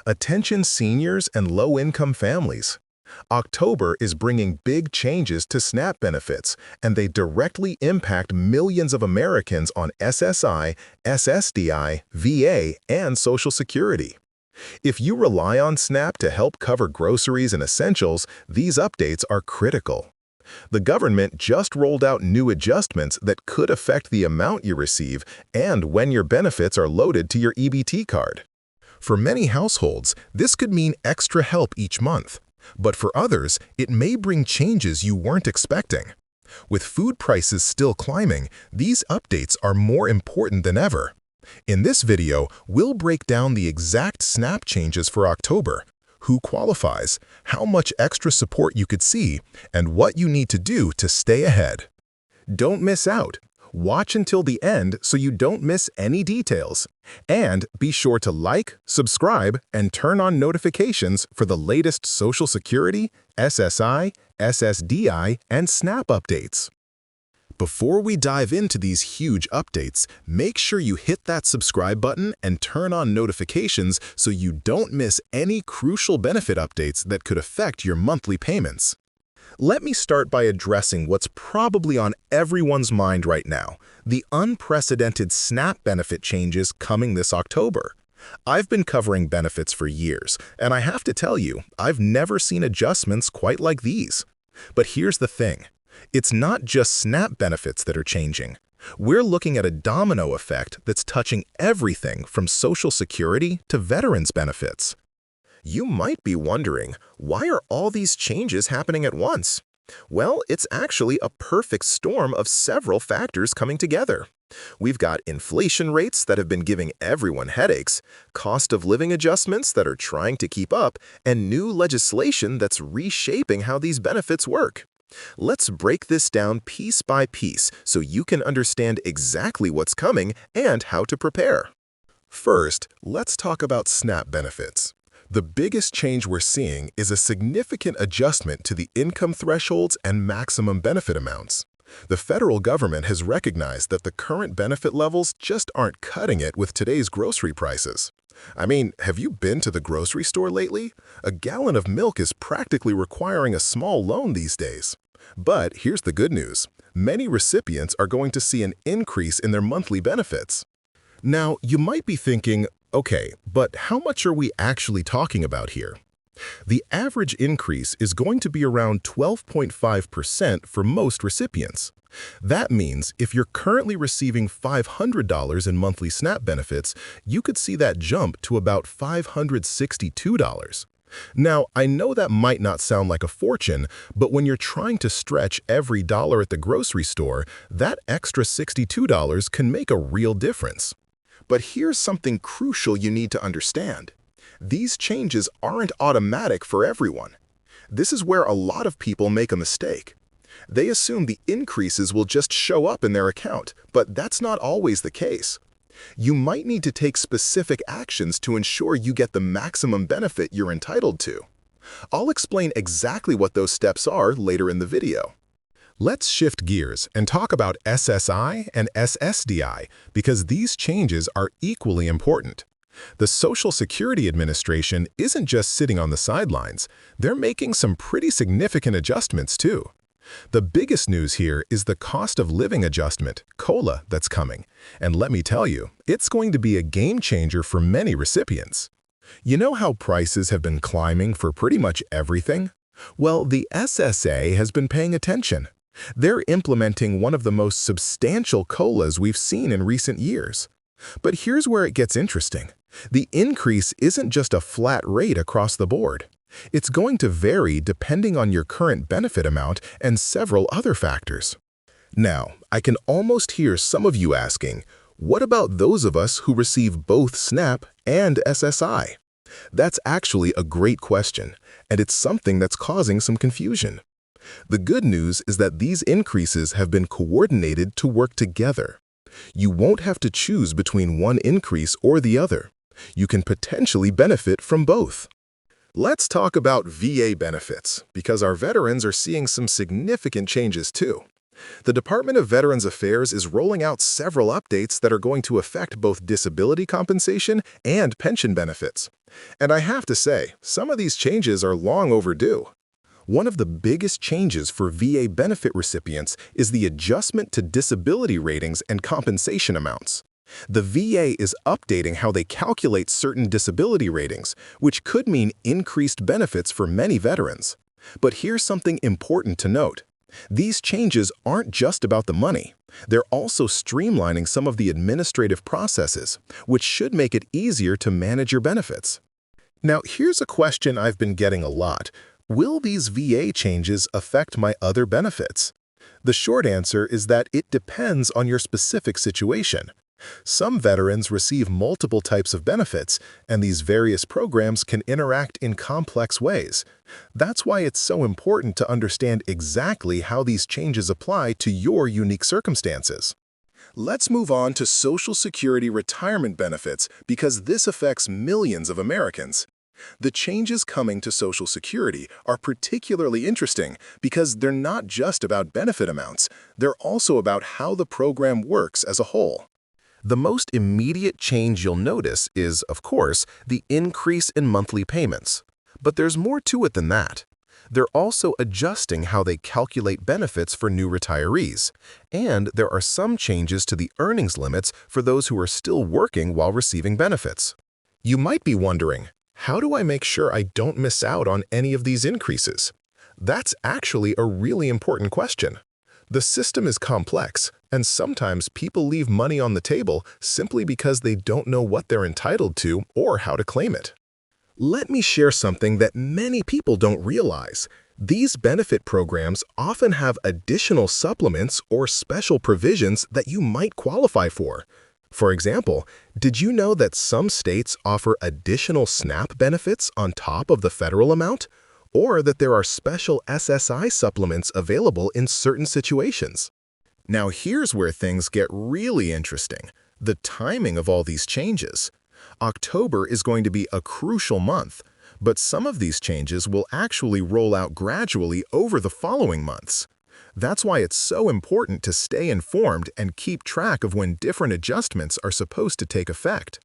Attention seniors and low-income families. October is bringing big changes to SNAP benefits, and they directly impact millions of Americans on SSI, SSDI, VA, and Social Security. If you rely on SNAP to help cover groceries and essentials, these updates are critical. The government just rolled out new adjustments that could affect the amount you receive and when your benefits are loaded to your EBT card. For many households, this could mean extra help each month. But for others, it may bring changes you weren't expecting. With food prices still climbing, these updates are more important than ever. In this video, we'll break down the exact SNAP changes for October, who qualifies, how much extra support you could see, and what you need to do to stay ahead. Don't miss out. Watch until the end so you don't miss any details. And be sure to like, subscribe, and turn on notifications for the latest Social Security, SSI, SSDI, and SNAP updates. Before we dive into these huge updates, make sure you hit that subscribe button and turn on notifications so you don't miss any crucial benefit updates that could affect your monthly payments. Let me start by addressing what's probably on everyone's mind right now, the unprecedented SNAP benefit changes coming this October. I've been covering benefits for years, and I have to tell you, I've never seen adjustments quite like these. But here's the thing. It's not just SNAP benefits that are changing. We're looking at a domino effect that's touching everything from Social Security to veterans benefits. You might be wondering, why are all these changes happening at once? Well, it's actually a perfect storm of several factors coming together. We've got inflation rates that have been giving everyone headaches, cost of living adjustments that are trying to keep up, and new legislation that's reshaping how these benefits work. Let's break this down piece by piece so you can understand exactly what's coming and how to prepare. First, let's talk about SNAP benefits. The biggest change we're seeing is a significant adjustment to the income thresholds and maximum benefit amounts. The federal government has recognized that the current benefit levels just aren't cutting it with today's grocery prices. I mean, have you been to the grocery store lately? A gallon of milk is practically requiring a small loan these days. But here's the good news. Many recipients are going to see an increase in their monthly benefits. Now, you might be thinking, okay, but how much are we actually talking about here? The average increase is going to be around 12.5% for most recipients. That means if you're currently receiving $500 in monthly SNAP benefits, you could see that jump to about $562. Now, I know that might not sound like a fortune, but when you're trying to stretch every dollar at the grocery store, that extra $62 can make a real difference. But here's something crucial you need to understand. These changes aren't automatic for everyone. This is where a lot of people make a mistake. They assume the increases will just show up in their account, but that's not always the case. You might need to take specific actions to ensure you get the maximum benefit you're entitled to. I'll explain exactly what those steps are later in the video. Let's shift gears and talk about SSI and SSDI because these changes are equally important. The Social Security Administration isn't just sitting on the sidelines, they're making some pretty significant adjustments too. The biggest news here is the cost of living adjustment, COLA, that's coming. And let me tell you, it's going to be a game changer for many recipients. You know how prices have been climbing for pretty much everything? Well, the SSA has been paying attention. They're implementing one of the most substantial COLAs we've seen in recent years. But here's where it gets interesting. The increase isn't just a flat rate across the board. It's going to vary depending on your current benefit amount and several other factors. Now, I can almost hear some of you asking, what about those of us who receive both SNAP and SSI? That's actually a great question, and it's something that's causing some confusion. The good news is that these increases have been coordinated to work together. You won't have to choose between one increase or the other. You can potentially benefit from both. Let's talk about VA benefits, because our veterans are seeing some significant changes too. The Department of Veterans Affairs is rolling out several updates that are going to affect both disability compensation and pension benefits. And I have to say, some of these changes are long overdue. One of the biggest changes for VA benefit recipients is the adjustment to disability ratings and compensation amounts. The VA is updating how they calculate certain disability ratings, which could mean increased benefits for many veterans. But here's something important to note. These changes aren't just about the money. They're also streamlining some of the administrative processes, which should make it easier to manage your benefits. Now, here's a question I've been getting a lot. Will these VA changes affect my other benefits? The short answer is that it depends on your specific situation. Some veterans receive multiple types of benefits, and these various programs can interact in complex ways. That's why it's so important to understand exactly how these changes apply to your unique circumstances. Let's move on to Social Security retirement benefits because this affects millions of Americans. The changes coming to Social Security are particularly interesting because they're not just about benefit amounts, they're also about how the program works as a whole. The most immediate change you'll notice is, of course, the increase in monthly payments. But there's more to it than that. They're also adjusting how they calculate benefits for new retirees, and there are some changes to the earnings limits for those who are still working while receiving benefits. You might be wondering, how do I make sure I don't miss out on any of these increases? That's actually a really important question. The system is complex, and sometimes people leave money on the table simply because they don't know what they're entitled to or how to claim it. Let me share something that many people don't realize. These benefit programs often have additional supplements or special provisions that you might qualify for. For example, did you know that some states offer additional SNAP benefits on top of the federal amount? Or that there are special SSI supplements available in certain situations? Now here's where things get really interesting, the timing of all these changes. October is going to be a crucial month, but some of these changes will actually roll out gradually over the following months. That's why it's so important to stay informed and keep track of when different adjustments are supposed to take effect.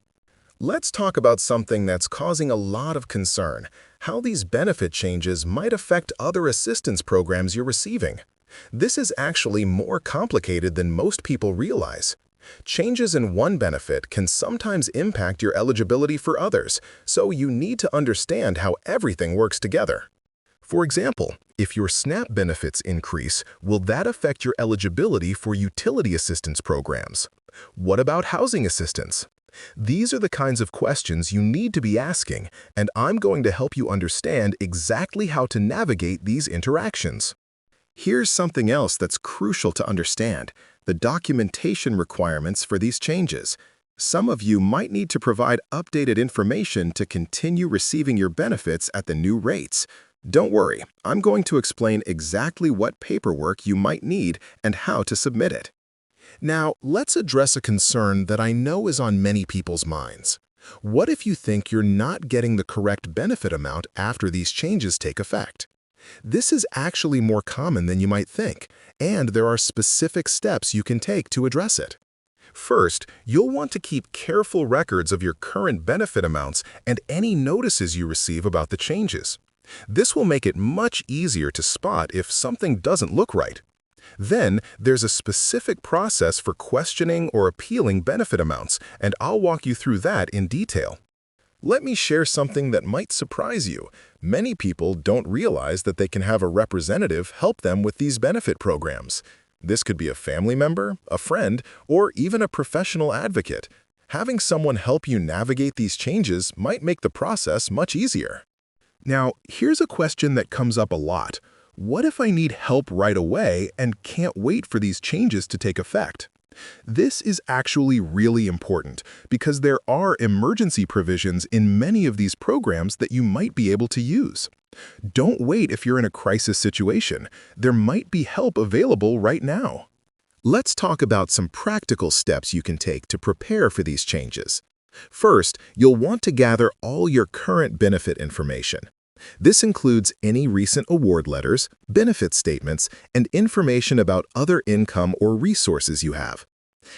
Let's talk about something that's causing a lot of concern, how these benefit changes might affect other assistance programs you're receiving. This is actually more complicated than most people realize. Changes in one benefit can sometimes impact your eligibility for others, so you need to understand how everything works together. For example, if your SNAP benefits increase, will that affect your eligibility for utility assistance programs? What about housing assistance? These are the kinds of questions you need to be asking, and I'm going to help you understand exactly how to navigate these interactions. Here's something else that's crucial to understand: the documentation requirements for these changes. Some of you might need to provide updated information to continue receiving your benefits at the new rates. Don't worry, I'm going to explain exactly what paperwork you might need and how to submit it. Now, let's address a concern that I know is on many people's minds. What if you think you're not getting the correct benefit amount after these changes take effect? This is actually more common than you might think, and there are specific steps you can take to address it. First, you'll want to keep careful records of your current benefit amounts and any notices you receive about the changes. This will make it much easier to spot if something doesn't look right. Then, there's a specific process for questioning or appealing benefit amounts, and I'll walk you through that in detail. Let me share something that might surprise you. Many people don't realize that they can have a representative help them with these benefit programs. This could be a family member, a friend, or even a professional advocate. Having someone help you navigate these changes might make the process much easier. Now, here's a question that comes up a lot. What if I need help right away and can't wait for these changes to take effect? This is actually really important because there are emergency provisions in many of these programs that you might be able to use. Don't wait if you're in a crisis situation. There might be help available right now. Let's talk about some practical steps you can take to prepare for these changes. First, you'll want to gather all your current benefit information. This includes any recent award letters, benefit statements, and information about other income or resources you have.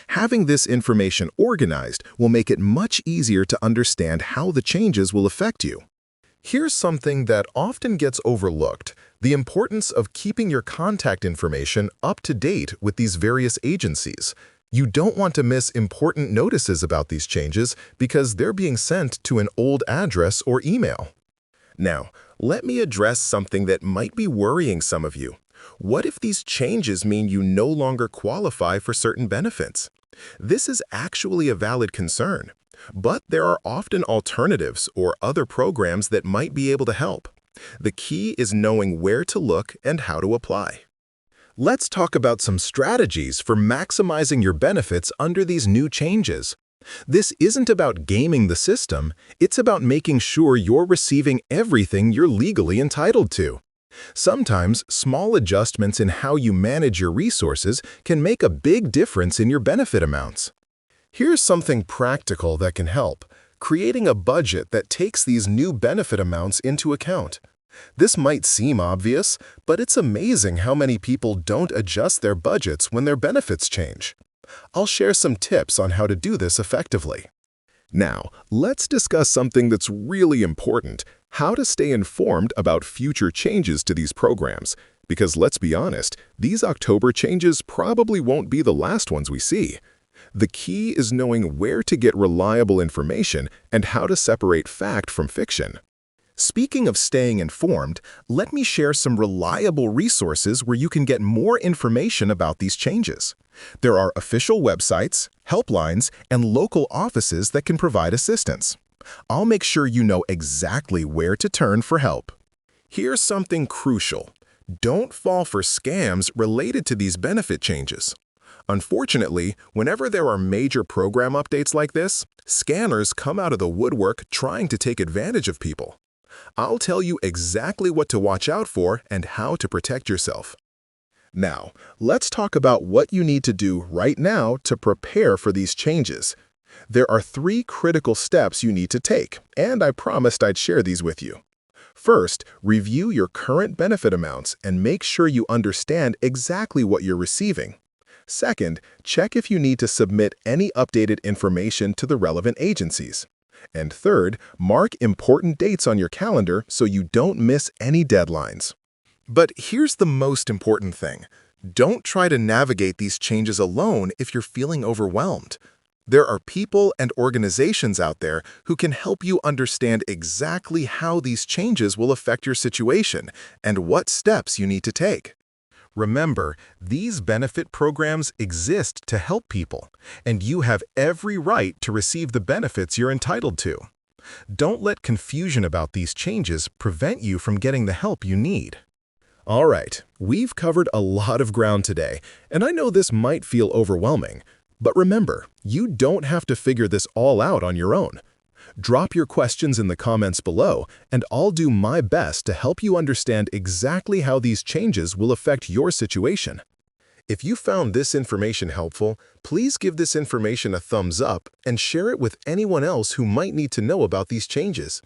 Having this information organized will make it much easier to understand how the changes will affect you. Here's something that often gets overlooked: the importance of keeping your contact information up to date with these various agencies. You don't want to miss important notices about these changes because they're being sent to an old address or email. Now, let me address something that might be worrying some of you. What if these changes mean you no longer qualify for certain benefits? This is actually a valid concern, but there are often alternatives or other programs that might be able to help. The key is knowing where to look and how to apply. Let's talk about some strategies for maximizing your benefits under these new changes. This isn't about gaming the system, it's about making sure you're receiving everything you're legally entitled to. Sometimes, small adjustments in how you manage your resources can make a big difference in your benefit amounts. Here's something practical that can help: creating a budget that takes these new benefit amounts into account. This might seem obvious, but it's amazing how many people don't adjust their budgets when their benefits change. I'll share some tips on how to do this effectively. Now, let's discuss something that's really important: how to stay informed about future changes to these programs. Because let's be honest, these October changes probably won't be the last ones we see. The key is knowing where to get reliable information and how to separate fact from fiction. Speaking of staying informed, let me share some reliable resources where you can get more information about these changes. There are official websites, helplines, and local offices that can provide assistance. I'll make sure you know exactly where to turn for help. Here's something crucial: don't fall for scams related to these benefit changes. Unfortunately, whenever there are major program updates like this, scammers come out of the woodwork trying to take advantage of people. I'll tell you exactly what to watch out for and how to protect yourself. Now, let's talk about what you need to do right now to prepare for these changes. There are 3 critical steps you need to take, and I promised I'd share these with you. First, review your current benefit amounts and make sure you understand exactly what you're receiving. Second, check if you need to submit any updated information to the relevant agencies. And third, mark important dates on your calendar so you don't miss any deadlines. But here's the most important thing: don't try to navigate these changes alone if you're feeling overwhelmed. There are people and organizations out there who can help you understand exactly how these changes will affect your situation and what steps you need to take. Remember, these benefit programs exist to help people, and you have every right to receive the benefits you're entitled to. Don't let confusion about these changes prevent you from getting the help you need. All right, we've covered a lot of ground today, and I know this might feel overwhelming. But remember, you don't have to figure this all out on your own. Drop your questions in the comments below, and I'll do my best to help you understand exactly how these changes will affect your situation. If you found this information helpful, please give this information a thumbs up and share it with anyone else who might need to know about these changes.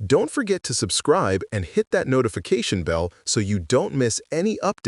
Don't forget to subscribe and hit that notification bell so you don't miss any updates.